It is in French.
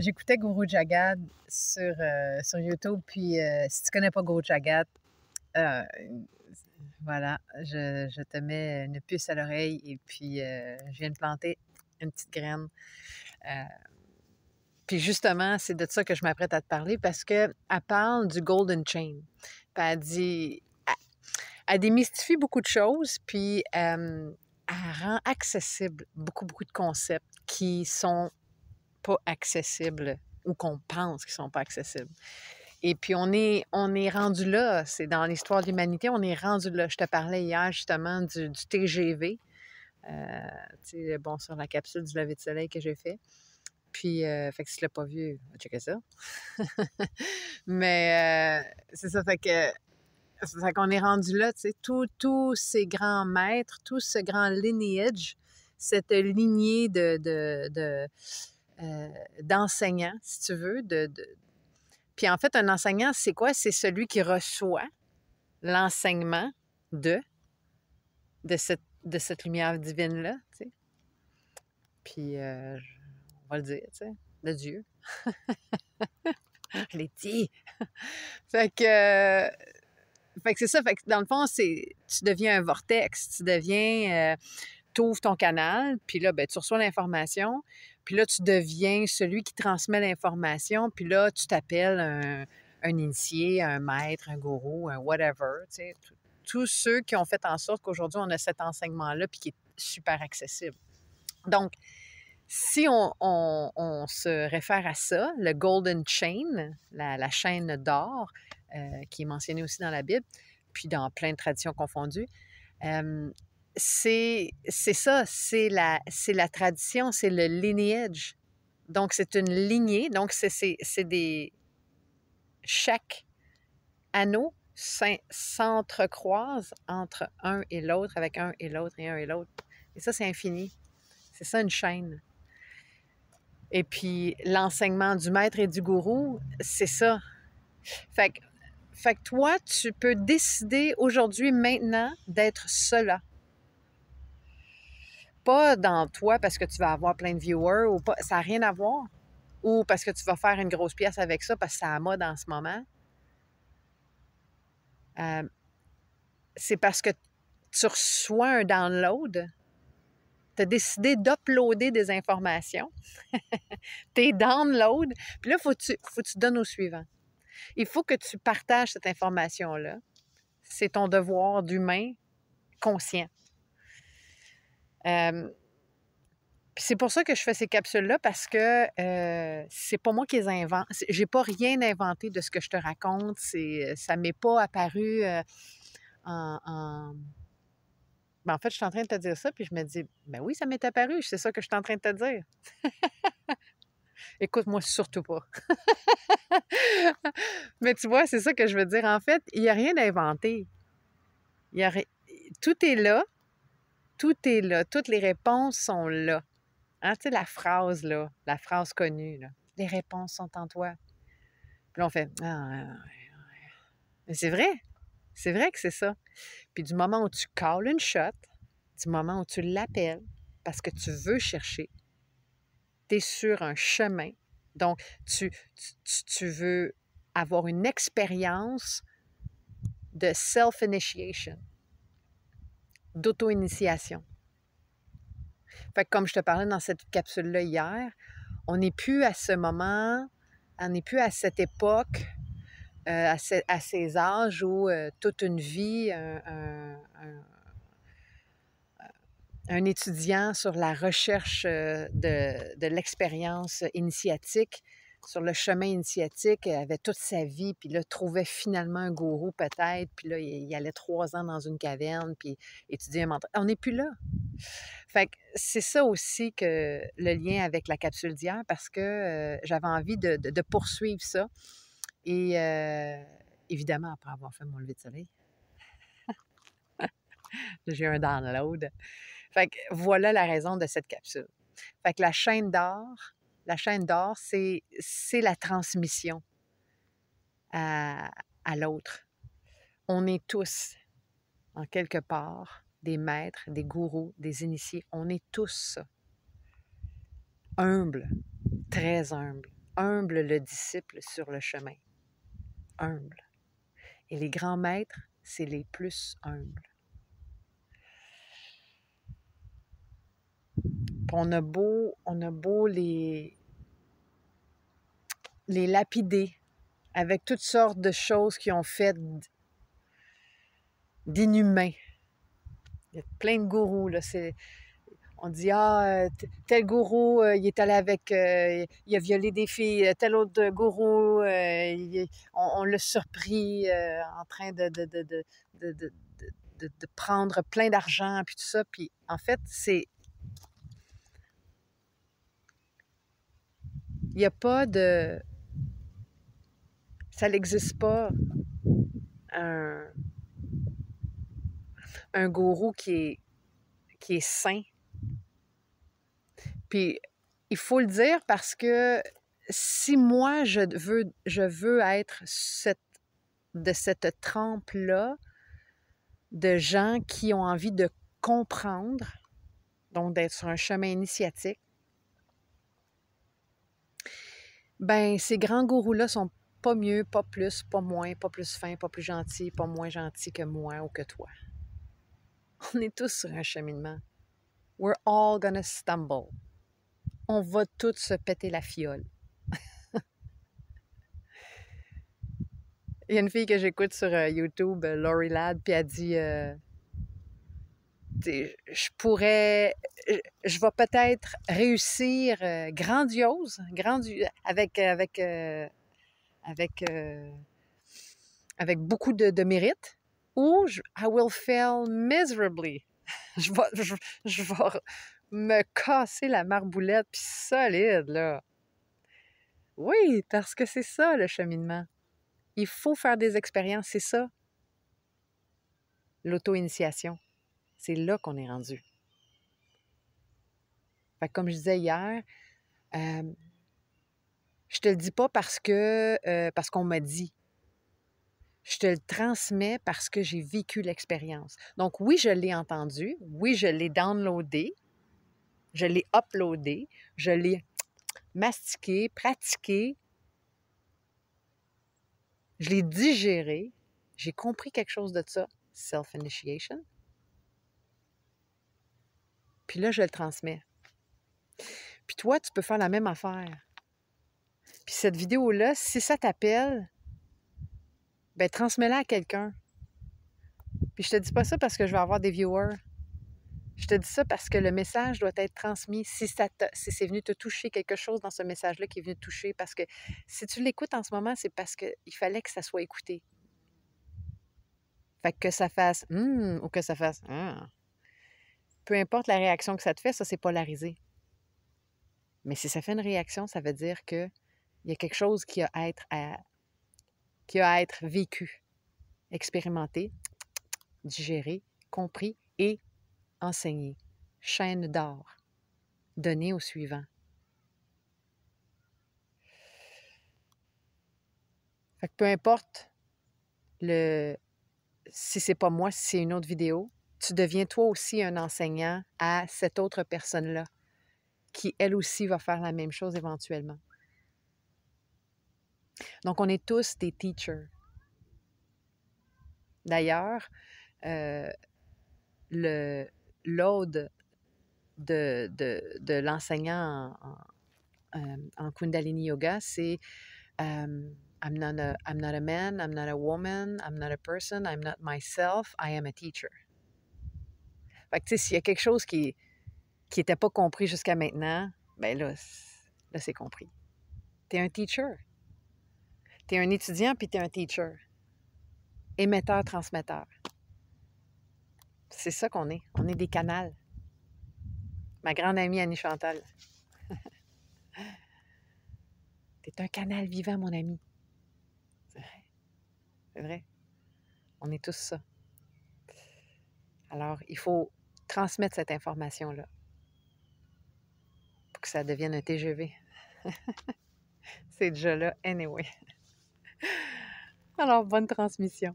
J'écoutais Guru Jagat sur YouTube, puis si tu connais pas Guru Jagat, euh, voilà, je te mets une puce à l'oreille et puis je viens de planter une petite graine. Euh, puis justement, c'est de ça que je m'apprête à te parler parce qu'elle parle du Golden Chain. Puis elle dit, elle démystifie beaucoup de choses, puis elle rend accessible beaucoup de concepts qui sont pas accessibles ou qu'on pense qu'ils sont pas accessibles. Et puis, on est rendu là. C'est dans l'histoire de l'humanité, on est rendu là. Je te parlais hier, justement, du TGV, tu sais, bon, sur la capsule du lever de soleil que j'ai fait. Puis, fait que si tu l'as pas vu, va checker ça. Mais c'est ça, fait qu'on est rendu là, tu sais, tous ces grands maîtres, tout ce grand lineage, cette lignée d'enseignants, si tu veux. Puis en fait, un enseignant, c'est quoi? C'est celui qui reçoit l'enseignement de, de cette lumière divine-là, tu sais. Puis, on va le dire, tu sais, de Dieu. Je l'ai dit. Fait que, fait que c'est ça. Fait que dans le fond, tu deviens un vortex. Tu deviens, tu ouvres ton canal, puis là, ben, tu reçois l'information. Puis là, tu deviens celui qui transmet l'information. Puis là, tu t'appelles un initié, un maître, un gourou, un whatever, tu sais. Tous ceux qui ont fait en sorte qu'aujourd'hui, on a cet enseignement-là, puis qui est super accessible. Donc, si on se réfère à ça, le Golden Chain, la chaîne d'or, qui est mentionnée aussi dans la Bible, puis dans plein de traditions confondues, c'est ça, c'est la tradition, c'est le lineage. Donc, c'est une lignée. Donc, c'est des... Chaque anneau s'entrecroise entre un et l'autre, avec un et l'autre et un et l'autre. Et ça, c'est infini. C'est ça, une chaîne. Et puis, l'enseignement du maître et du gourou, c'est ça. Fait que toi, tu peux décider aujourd'hui, maintenant, d'être cela. Pas dans toi parce que tu vas avoir plein de viewers ou pas, ça n'a rien à voir. Ou parce que tu vas faire une grosse pièce avec ça parce que c'est à la mode en ce moment. C'est parce que tu reçois un download, tu as décidé d'uploader des informations, tes downloads, puis là, il faut que tu donnes au suivant. Il faut que tu partages cette information-là. C'est ton devoir d'humain conscient. C'est pour ça que je fais ces capsules-là, parce que c'est pas moi qui les invente. J'ai pas rien inventé de ce que je te raconte. Ça m'est pas apparu Ben, en fait, je suis en train de te dire ça, puis je me dis, ben oui, ça m'est apparu, c'est ça que je suis en train de te dire. Écoute-moi surtout pas. Mais tu vois, c'est ça que je veux dire. En fait, il n'y a rien d'inventé. Il y a Tout est là. Tout est là. Toutes les réponses sont là. Hein, tu sais, la phrase, là, la phrase connue, là. Les réponses sont en toi. Puis là, on fait, ah, mais c'est vrai. C'est vrai que c'est ça. Puis du moment où tu calls une shot, du moment où tu l'appelles, parce que tu veux chercher, tu es sur un chemin. Donc, tu veux avoir une expérience de self-initiation, d'auto-initiation. Fait que comme je te parlais dans cette capsule-là hier, on n'est plus à ce moment, on n'est plus à cette époque, à ces âges où toute une vie, un étudiant sur la recherche de l'expérience initiatique, sur le chemin initiatique, avait toute sa vie, puis là, trouvait finalement un gourou peut-être, puis là, il allait 3 ans dans une caverne, puis étudier un mentor. On n'est plus là. Fait que c'est ça aussi que le lien avec la capsule d'hier, parce que j'avais envie de poursuivre ça. Et évidemment, après avoir fait mon lever de soleil, j'ai eu un download. Fait que voilà la raison de cette capsule. Fait que la chaîne d'or, c'est la transmission à l'autre. On est tous, en quelque part, des maîtres, des gourous, des initiés. On est tous ça. Humbles, très humbles. humble le disciple sur le chemin. Humble. Et les grands maîtres, c'est les plus humbles. Puis on a beau les lapider avec toutes sortes de choses qui ont fait d'inhumains. Il y a plein de gourous, là. On dit, tel gourou, il est allé avec, il a violé des filles, tel autre gourou, on l'a surpris en train de prendre plein d'argent, puis tout ça. Puis en fait, il n'y a pas de... Ça n'existe pas un gourou qui est sain. Puis, il faut le dire parce que si moi, je veux être de cette trempe-là de gens qui ont envie de comprendre, donc d'être sur un chemin initiatique, ben ces grands gourous-là sont pas mieux, pas plus, pas moins, pas plus fins, pas plus gentils, pas moins gentils que moi ou que toi. On est tous sur un cheminement. We're all gonna stumble. On va tous se péter la fiole. Il y a une fille que j'écoute sur YouTube, Lori Ladd, puis elle dit je vais peut-être réussir grandiose, avec beaucoup de mérite, ou I will fail miserably. je vais me casser la marboulette, puis solide, là. Oui, parce que c'est ça, le cheminement. Il faut faire des expériences, c'est ça. L'auto-initiation. C'est là qu'on est rendu. Fait que comme je disais hier, je te le dis pas parce qu'on m'a dit. Je te le transmets parce que j'ai vécu l'expérience. Donc oui, je l'ai entendu, oui, je l'ai downloadé, je l'ai uploadé, je l'ai mastiqué, pratiqué, je l'ai digéré, j'ai compris quelque chose de ça, self-initiation. Puis là, je le transmets. Puis toi, tu peux faire la même affaire. Puis cette vidéo-là, si ça t'appelle, ben transmets-la à quelqu'un. Puis je te dis pas ça parce que je vais avoir des viewers. Je te dis ça parce que le message doit être transmis. Si c'est venu te toucher quelque chose dans ce message-là qui est venu te toucher, parce que si tu l'écoutes en ce moment, c'est parce qu'il fallait que ça soit écouté. Fait que ça fasse ou que ça fasse peu importe la réaction que ça te fait, ça c'est polarisé. Mais si ça fait une réaction, ça veut dire qu'il y a quelque chose qui a à être vécu, expérimenté, digéré, compris et enseigné. Chaîne d'or. Donné au suivant. Fait que peu importe si c'est pas moi, si c'est une autre vidéo, tu deviens toi aussi un enseignant à cette autre personne-là qui, elle aussi, va faire la même chose éventuellement. Donc, on est tous des teachers. D'ailleurs, l'ode de l'enseignant en Kundalini Yoga, c'est I'm not a man, I'm not a woman, I'm not a person, I'm not myself, I am a teacher. Fait que, tu sais, s'il y a quelque chose qui n'était pas compris jusqu'à maintenant, ben là c'est compris. Tu es un teacher. Tu es un étudiant, puis tu es un teacher. Émetteur-transmetteur. C'est ça qu'on est. On est des canals. Ma grande amie Annie Chantal. Tu es un canal vivant, mon ami. C'est vrai. C'est vrai. On est tous ça. Alors, il faut transmettre cette information-là pour que ça devienne un TGV. C'est déjà là, anyway. Alors, bonne transmission.